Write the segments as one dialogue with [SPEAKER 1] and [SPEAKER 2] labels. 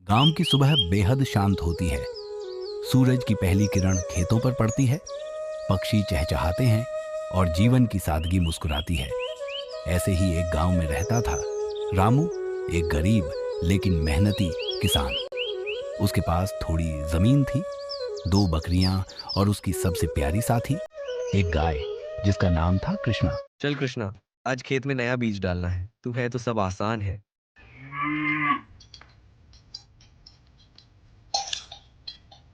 [SPEAKER 1] गांव की सुबह बेहद शांत होती है। सूरज की पहली किरण खेतों पर पड़ती है, पक्षी चहचहाते हैं और जीवन की सादगी मुस्कुराती है। ऐसे ही एक गांव में रहता था रामू, एक गरीब लेकिन मेहनती किसान। उसके पास थोड़ी जमीन थी, दो बकरियां और उसकी सबसे प्यारी साथी एक गाय जिसका नाम था कृष्णा।
[SPEAKER 2] चल कृष्णा, आज खेत में नया बीज डालना है। तू है तो सब आसान है।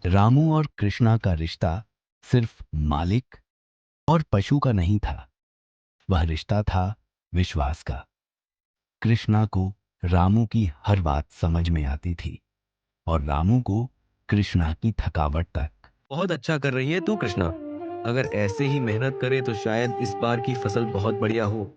[SPEAKER 1] रामू और कृष्णा का रिश्ता सिर्फ मालिक और पशु का नहीं था, वह रिश्ता था विश्वास का। कृष्णा को रामू की हर बात समझ में आती थी और रामू को कृष्णा की थकावट तक।
[SPEAKER 2] बहुत अच्छा कर रही है तू कृष्णा। अगर ऐसे ही मेहनत करे तो शायद इस बार की फसल बहुत बढ़िया हो।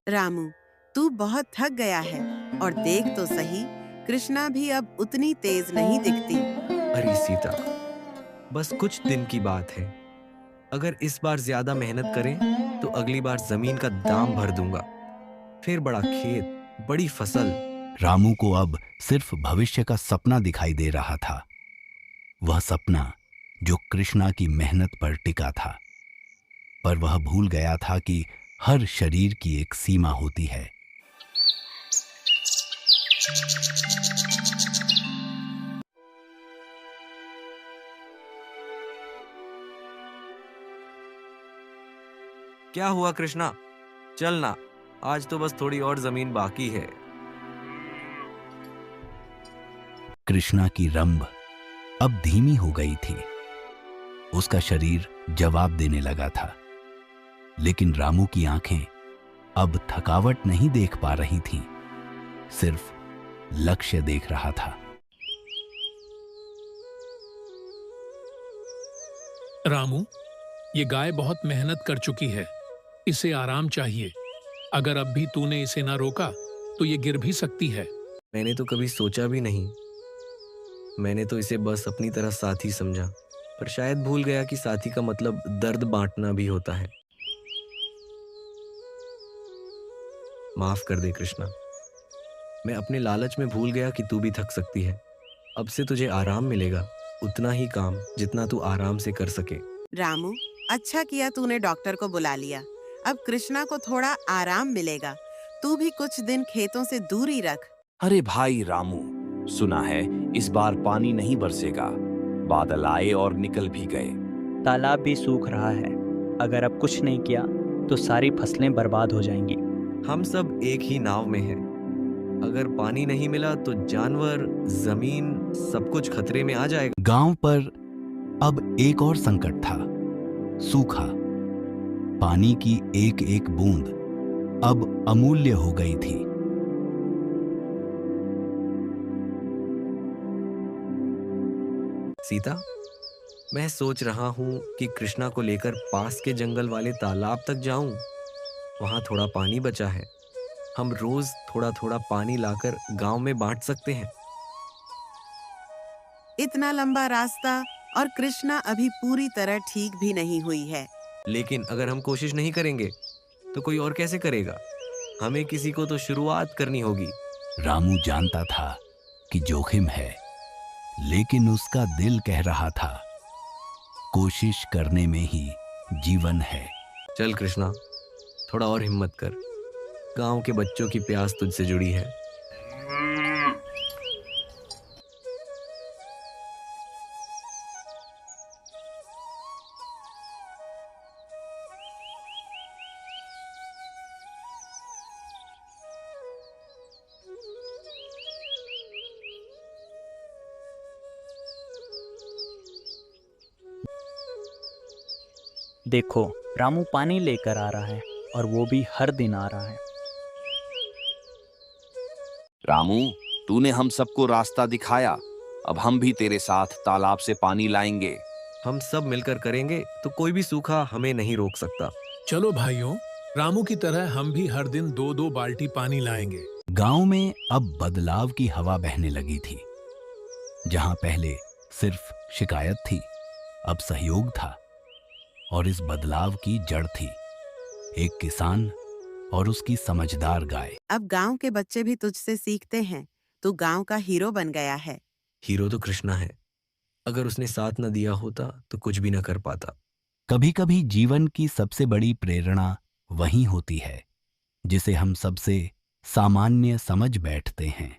[SPEAKER 3] रामू, तू बहुत थक गया है और देख तो सही, कृष्णा भी अब उतनी तेज नहीं दिखती।
[SPEAKER 2] अरे सीता, बस कुछ दिन की बात है। अगर इस बार ज्यादा मेहनत करें तो अगली बार जमीन का दाम भर दूंगा। फिर बड़ा खेत, बड़ी फसल।
[SPEAKER 1] रामू को अब सिर्फ भविष्य का सपना दिखाई दे रहा था, वह सपना जो कृष्णा की मेहनत पर टिका था। पर वह भूल गया था कि हर शरीर की एक सीमा होती है।
[SPEAKER 2] क्या हुआ कृष्णा? चल ना, आज तो बस थोड़ी और जमीन बाकी है।
[SPEAKER 1] कृष्णा की रंभ अब धीमी हो गई थी, उसका शरीर जवाब देने लगा था, लेकिन रामू की आंखें अब थकावट नहीं देख पा रही थीं, सिर्फ लक्ष्य देख रहा था।
[SPEAKER 4] रामू, ये गाय बहुत मेहनत कर चुकी है, इसे आराम चाहिए। अगर अब भी तूने इसे ना रोका तो ये गिर भी सकती है।
[SPEAKER 2] मैंने तो कभी सोचा भी नहीं। मैंने तो इसे बस अपनी तरह साथी समझा, पर शायद भूल गया कि साथी का मतलब दर्द बांटना भी होता है। माफ कर दे कृष्णा, मैं अपने लालच में भूल गया कि तू भी थक सकती है। अब से तुझे आराम मिलेगा, उतना ही काम जितना तू आराम से कर सके।
[SPEAKER 3] रामू, अच्छा किया तूने डॉक्टर को बुला लिया। अब कृष्णा को थोड़ा आराम मिलेगा। तू भी कुछ दिन खेतों से दूर ही रख।
[SPEAKER 5] अरे भाई रामू, सुना है इस बार पानी नहीं बरसेगा। बादल आए और निकल भी गए।
[SPEAKER 6] तालाब भी सूख रहा है। अगर अब कुछ नहीं किया तो सारी फसलें बर्बाद हो जाएंगी।
[SPEAKER 2] हम सब एक ही नाव में हैं। अगर पानी नहीं मिला तो जानवर, जमीन, सब कुछ खतरे में आ जाएगा।
[SPEAKER 1] गांव पर अब एक और संकट था, सूखा। पानी की एक एक बूंद अब अमूल्य हो गई थी।
[SPEAKER 2] सीता, मैं सोच रहा हूँ कि कृष्णा को लेकर पास के जंगल वाले तालाब तक जाऊं। वहां थोड़ा पानी बचा है। हम रोज थोड़ा थोड़ा पानी लाकर गांव में बांट सकते हैं।
[SPEAKER 3] इतना लंबा रास्ता और कृष्णा अभी पूरी तरह ठीक भी नहीं हुई है।
[SPEAKER 2] लेकिन अगर हम कोशिश नहीं करेंगे तो कोई और कैसे करेगा? हमें किसी को तो शुरुआत करनी होगी।
[SPEAKER 1] रामू जानता था कि जोखिम है, लेकिन उसका दिल कह रहा था, कोशिश करने में ही जीवन है।
[SPEAKER 2] चल कृष्णा, थोड़ा और हिम्मत कर। गांव के बच्चों की प्यास तुझसे जुड़ी है।
[SPEAKER 6] देखो, रामू पानी लेकर आ रहा है और वो भी हर दिन आ रहा है।
[SPEAKER 5] रामू, तूने हम सबको रास्ता दिखाया। अब हम भी तेरे साथ तालाब से पानी लाएंगे।
[SPEAKER 2] हम सब मिलकर करेंगे तो कोई भी सूखा हमें नहीं रोक सकता।
[SPEAKER 4] चलो भाइयों, रामू की तरह हम भी हर दिन 2-2 बाल्टी पानी लाएंगे।
[SPEAKER 1] गांव में अब बदलाव की हवा बहने लगी थी। जहां पहले सिर्फ शिकायत थी, अब सहयोग था। और इस बदलाव की जड़ थी एक किसान और उसकी समझदार गाय।
[SPEAKER 3] अब गांव के बच्चे भी तुझसे सीखते हैं। तू गांव का हीरो बन गया है।
[SPEAKER 2] हीरो तो कृष्णा है। अगर उसने साथ न दिया होता तो कुछ भी न कर पाता।
[SPEAKER 1] कभी कभी जीवन की सबसे बड़ी प्रेरणा वही होती है जिसे हम सबसे सामान्य समझ बैठते हैं।